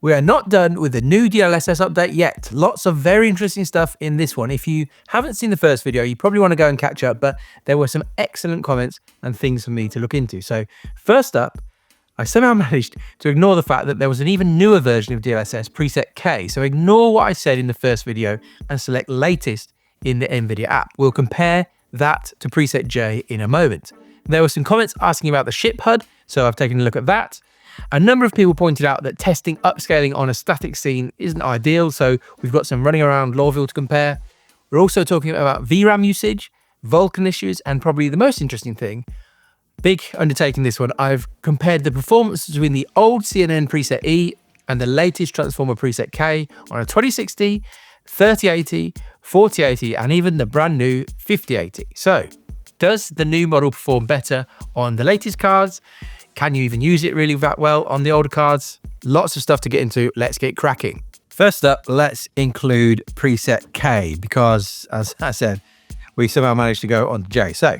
We are not done with the new DLSS update yet. Lots of very interesting stuff in this one. If you haven't seen the first video, you probably want to go and catch up, but there were some excellent comments and things for me to look into. So first up, I somehow managed to ignore the fact that there was an even newer version of DLSS, preset K. So ignore what I said in the first video and select latest in the NVIDIA app. We'll compare that to preset J in a moment. There were some comments asking about the ship HUD, so I've taken a look at that. A number of people pointed out that testing upscaling on a static scene isn't ideal, so we've got some running around Lorville to compare. We're also talking about VRAM usage, Vulkan issues, and probably the most interesting thing, big undertaking this one, I've compared the performance between the old CNN preset E and the latest transformer preset K on a 2060, 3080, 4080, and even the brand new 5080. So, does the new model perform better on the latest cards? Can you even use it really that well on the older cards? Lots of stuff to get into. Let's get cracking. First up, let's include preset K because, as I said, we somehow managed to go on J. So,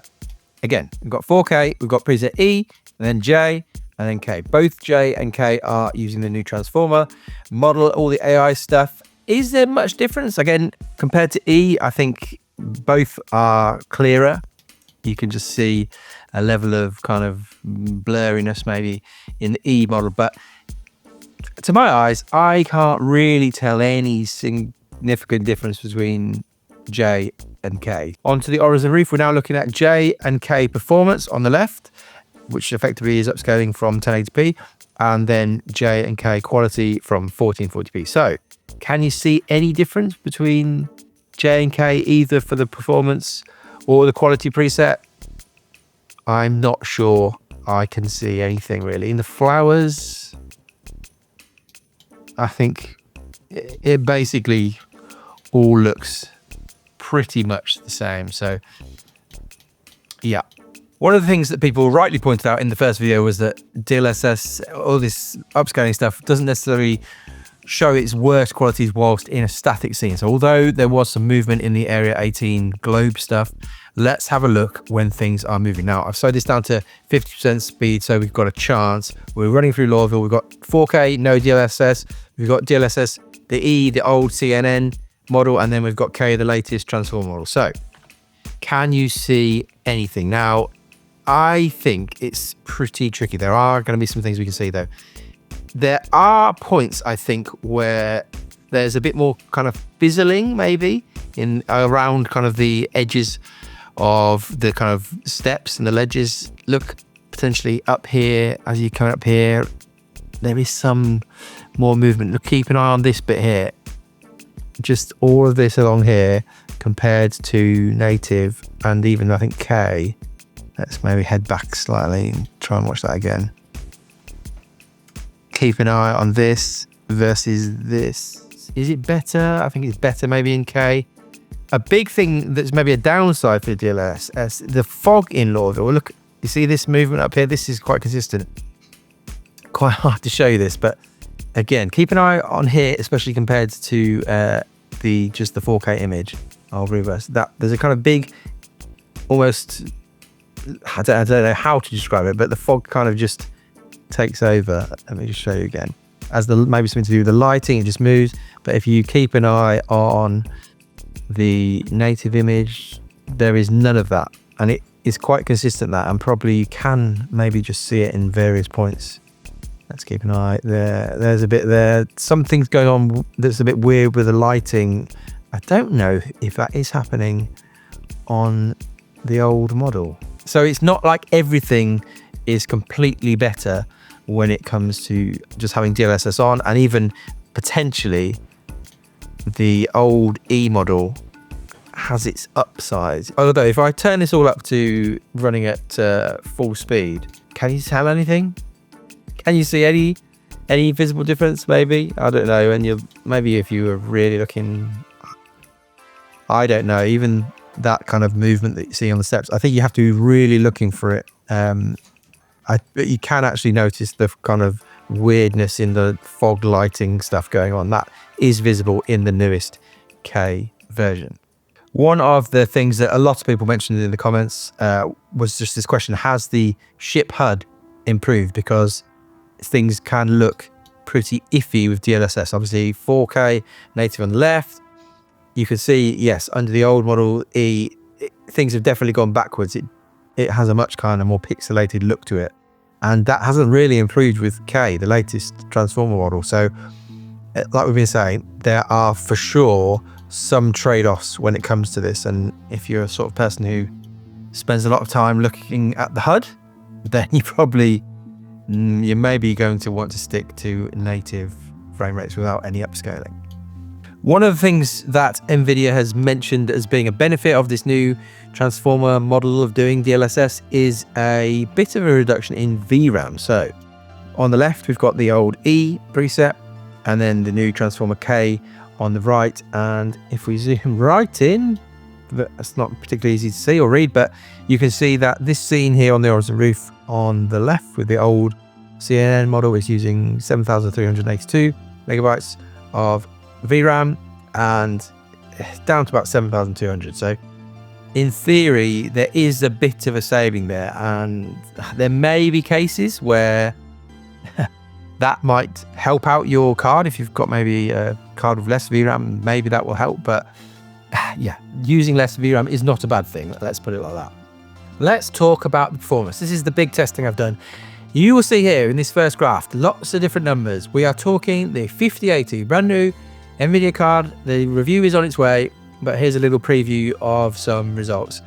again, we've got 4K, we've got preset E, and then J, and then K. Both J and K are using the new transformer model, all the AI stuff. Is there much difference? Again, compared to E, I think both are clearer. You can just see a level of kind of blurriness maybe in the E model, but to my eyes, I can't really tell any significant difference between J and K. Onto the Horizon Reef, we're now looking at J and K performance on the left, which effectively is upscaling from 1080p, and then J and K quality from 1440p. So, can you see any difference between J and K, either for the performance or the quality preset? I'm not sure I can see anything really. In the flowers, I think it basically all looks pretty much the same. So yeah. One of the things that people rightly pointed out in the first video was that DLSS, all this upscaling stuff, doesn't necessarily show its worst qualities whilst in a static scene. So although there was some movement in the Area 18 globe stuff, let's have a look when things are moving. Now, I've slowed this down to 50% speed, so we've got a chance. We're running through Lorville. We've got 4K, no DLSS. We've got DLSS, the E, the old CNN model, and then we've got K, the latest transformer model. So, can you see anything? Now, I think it's pretty tricky. There are going to be some things we can see, though. There are points, I think, where there's a bit more kind of fizzling, maybe, in around kind of the edges of the kind of steps and the ledges. Look, potentially up here, as you come up here, there is some more movement. Look, keep an eye on this bit here. Just all of this along here compared to native and even, I think, K. Let's maybe head back slightly and try and watch that again. Keep an eye on this versus this. Is it better? I think it's better maybe in K. A big thing that's maybe a downside for DLSS, the fog in Lorville. Look, you see this movement up here? This is quite consistent. Quite hard to show you this, but again, keep an eye on here, especially compared to just the 4K image. I'll reverse that. There's a kind of big, almost, I don't know how to describe it, but the fog kind of just takes over. Let me just show you again. As the maybe something to do with the lighting, it just moves. But if you keep an eye on the native image, there is none of that, and it is quite consistent, that, and probably you can maybe just see it in various points. Let's keep an eye there. There's a bit there. Something's going on that's a bit weird with the lighting. I don't know if that is happening on the old model. So it's not like everything is completely better when it comes to just having DLSS on, and even potentially the old E model has its upsides. Although if I turn this all up to running at full speed, can you tell anything? Can you see any visible difference? Maybe, I don't know. And maybe if you were really looking, I don't know, even that kind of movement that you see on the steps, I think you have to be really looking for it. But you can actually notice the kind of weirdness in the fog lighting stuff going on. That is visible in the newest K version. One of the things that a lot of people mentioned in the comments was just this question: has the ship HUD improved? Because things can look pretty iffy with DLSS. Obviously 4K native on the left. You can see, yes, under the old Model E, things have definitely gone backwards. It has a much kind of more pixelated look to it. And that hasn't really improved with K, the latest Transformer model. So like we've been saying, there are for sure some trade-offs when it comes to this. And if you're a sort of person who spends a lot of time looking at the HUD, then you may be going to want to stick to native frame rates without any upscaling. One of the things that NVIDIA has mentioned as being a benefit of this new Transformer model of doing DLSS is a bit of a reduction in VRAM. So on the left, we've got the old E preset and then the new Transformer K on the right. And if we zoom right in, that's not particularly easy to see or read, but you can see that this scene here on the horizon roof on the left with the old CNN model is using 7,382 megabytes of VRAM and down to about 7,200. So in theory, there is a bit of a saving there, and there may be cases where that might help out your card. If you've got maybe a card with less VRAM, maybe that will help. But yeah, using less VRAM is not a bad thing. Let's put it like that. Let's talk about the performance. This is the big testing I've done. You will see here in this first graph, lots of different numbers. We are talking the 5080, brand new NVIDIA card. The review is on its way, but here's a little preview of some results.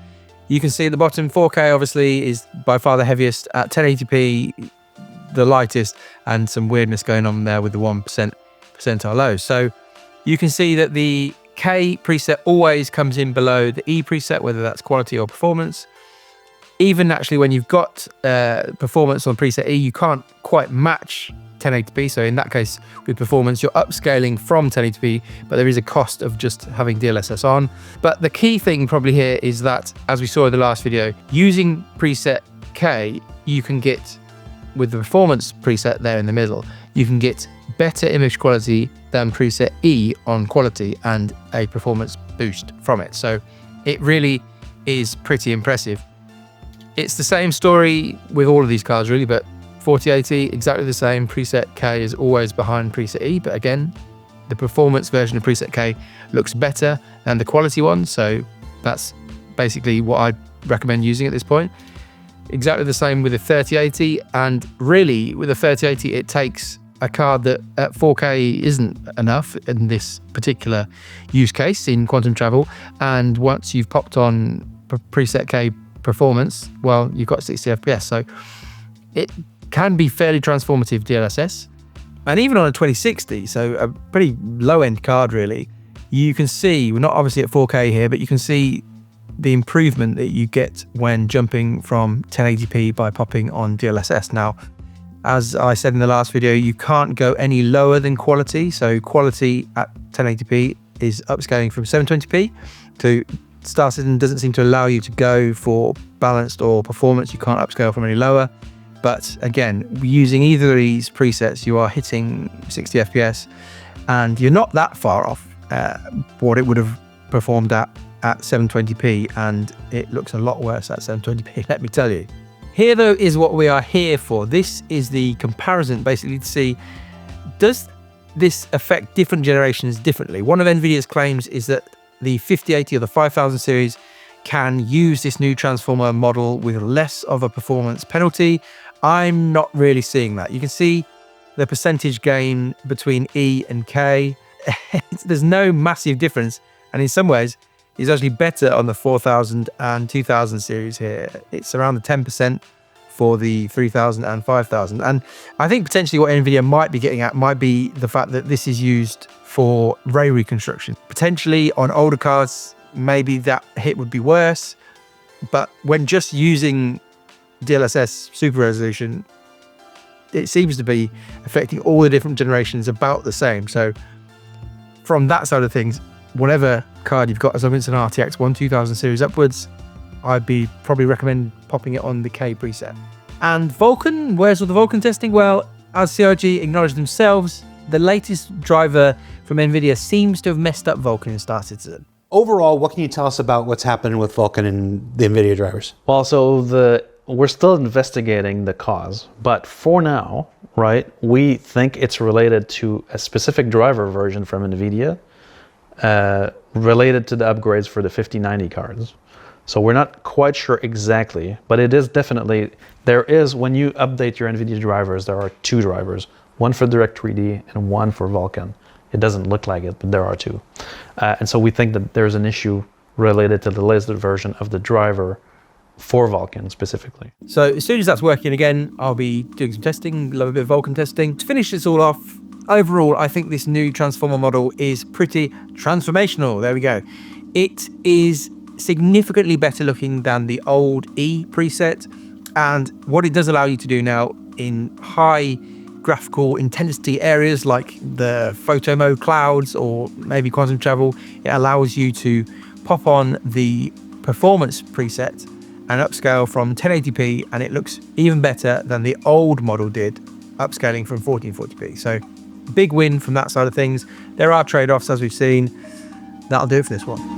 You can see at the bottom, 4K obviously is by far the heaviest, at 1080p the lightest, and some weirdness going on there with the 1% percentile lows. So you can see that the K preset always comes in below the E preset, whether that's quality or performance. Even actually when you've got performance on preset E, you can't quite match 1080p. So in that case, with performance, you're upscaling from 1080p, but there is a cost of just having DLSS on. But the key thing probably here is that, as we saw in the last video, using preset K, you can get, with the performance preset there in the middle, you can get better image quality than preset E on quality and a performance boost from it. So it really is pretty impressive. It's the same story with all of these cards really, but 4080, exactly the same. Preset K is always behind preset E, but again, the performance version of preset K looks better than the quality one. So that's basically what I'd recommend using at this point. Exactly the same with the 3080, and really with the 3080, it takes a card that at 4K isn't enough in this particular use case in quantum travel. And once you've popped on preset K performance, well, you've got 60 FPS. So it can be fairly transformative DLSS. And even on a 2060, so a pretty low end card really, you can see, we're not obviously at 4K here, but you can see the improvement that you get when jumping from 1080p by popping on DLSS. Now, as I said in the last video, you can't go any lower than quality. So quality at 1080p is upscaling from 720p to Star Citizen doesn't seem to allow you to go for balanced or performance. You can't upscale from any lower. But again, using either of these presets, you are hitting 60 FPS and you're not that far off what it would have performed at 720p, and it looks a lot worse at 720p, let me tell you. Here though is what we are here for. This is the comparison basically to see, does this affect different generations differently? One of NVIDIA's claims is that the 5080 or the 5000 series can use this new Transformer model with less of a performance penalty. I'm not really seeing that. You can see the percentage gain between E and K. There's no massive difference, and in some ways it's actually better on the 4000 and 2000 series here. It's around the 10% for the 3000 and 5000. And I think potentially what NVIDIA might be getting at might be the fact that this is used for ray reconstruction. Potentially on older cards, maybe that hit would be worse, but when just using DLSS super resolution, it seems to be affecting all the different generations about the same. So from that side of things, whatever card you've got, as long as it's an RTX 2000 series upwards, I'd be probably recommend popping it on the K preset. And Vulkan, where's all the Vulkan testing? Well, as CRG acknowledged themselves, the latest driver from NVIDIA seems to have messed up Vulkan in Star Citizen. Overall, what can you tell us about what's happening with Vulkan and the NVIDIA drivers? Well, so the we're still investigating the cause, but for now, right, we think it's related to a specific driver version from NVIDIA, related to the upgrades for the 5090 cards. So we're not quite sure exactly, but it is definitely, there is, when you update your NVIDIA drivers, there are two drivers, one for Direct3D and one for Vulkan. It doesn't look like it, but there are two. And so we think that there's an issue related to the latest version of the driver for Vulkan specifically. So as soon as that's working again, I'll be doing some testing, a little bit of Vulkan testing. To finish this all off, overall, I think this new transformer model is pretty transformational. There we go. It is significantly better looking than the old E preset. And what it does allow you to do now in high graphical intensity areas like the photo mode clouds or maybe quantum travel, it allows you to pop on the performance preset and upscale from 1080p, and it looks even better than the old model did, upscaling from 1440p. So big win from that side of things. There are trade-offs, as we've seen. That'll do it for this one.